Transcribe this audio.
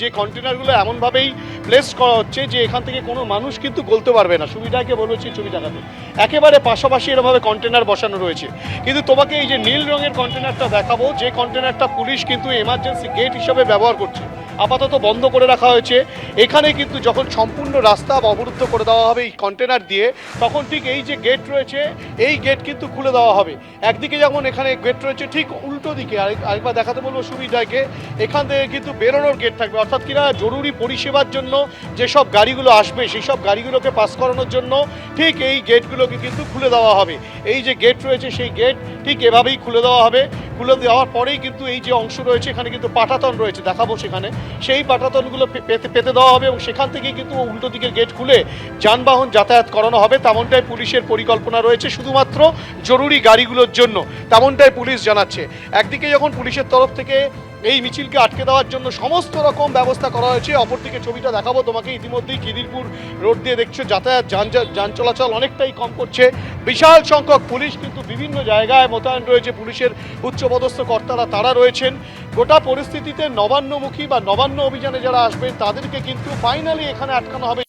যে কন্টেনারগুলো এমনভাবেই প্লেস করা হচ্ছে যে এখান থেকে কোনো মানুষ কিন্তু গলতে পারবে না। সুবিধাকে বলেছি ছবি দেখাতে একেবারে পাশাপাশি এরমভাবে কন্টেনার বসানো রয়েছে। কিন্তু তোমাকে এই যে নীল রঙের কন্টেনারটা দেখাবো, যে কন্টেনারটা পুলিশ কিন্তু এমার্জেন্সি গেট হিসাবে ব্যবহার করছে, আপাতত বন্ধ করে রাখা হয়েছে। এখানে কিন্তু যখন সম্পূর্ণ রাস্তা অবরুদ্ধ করে দেওয়া হবে এই কন্টেনার দিয়ে, তখন ঠিক এই যে গেট রয়েছে এই গেট কিন্তু খুলে দেওয়া হবে। একদিকে যেমন এখানে গেট রয়েছে, ঠিক উল্টো দিকে আরেকবার দেখাতে বলবো সুবিধাকে, এখান থেকে কিন্তু বেরোনোর গেট থাকবে। অর্থাৎ কিনা জরুরি পরিষেবার জন্য যেসব গাড়িগুলো আসবে সেই সব গাড়িগুলোকে পাস করানোর জন্য ঠিক এই গেটগুলোকে কিন্তু খুলে দেওয়া হবে। এই যে গেট রয়েছে সেই গেট ঠিক এভাবেই খুলে দেওয়া হবে। খুলে দেওয়ার পরেই কিন্তু এই যে অংশ রয়েছে এখানে কিন্তু পাটাতন রয়েছে, দেখাবো সেখানে, সেই পাটাতনগুলো পেতে দেওয়া হবে এবং সেখান থেকেই কিন্তু উল্টো দিকের গেট খুলে যানবাহন যাতায়াত করানো হবে। তেমনটাই পুলিশের পরিকল্পনা রয়েছে শুধুমাত্র জরুরি গাড়িগুলোর জন্য, তেমনটাই পুলিশ জানাচ্ছে। একদিকে যখন পুলিশের তরফ থেকে এই মিছিলকে আটকে দেওয়ার জন্য সমস্ত রকম ব্যবস্থা করা হয়েছে, অপরদিকে ছবিটা দেখাবো তোমাকে, ইতিমধ্যেই খিদিরপুর রোড দিয়ে দেখছো যাতায়াত যান চলাচল অনেকটাই কম করছে। বিশাল সংখ্যক পুলিশ কিন্তু বিভিন্ন জায়গায় মোতায়েন রয়েছে, পুলিশের উচ্চপদস্থ কর্তারা তারা রয়েছেন। গোটা পরিস্থিতিতে নবান্নমুখী বা নবান্ন অভিযানে যারা আসবেন তাদেরকে কিন্তু ফাইনালি এখানে আটকানো হবে।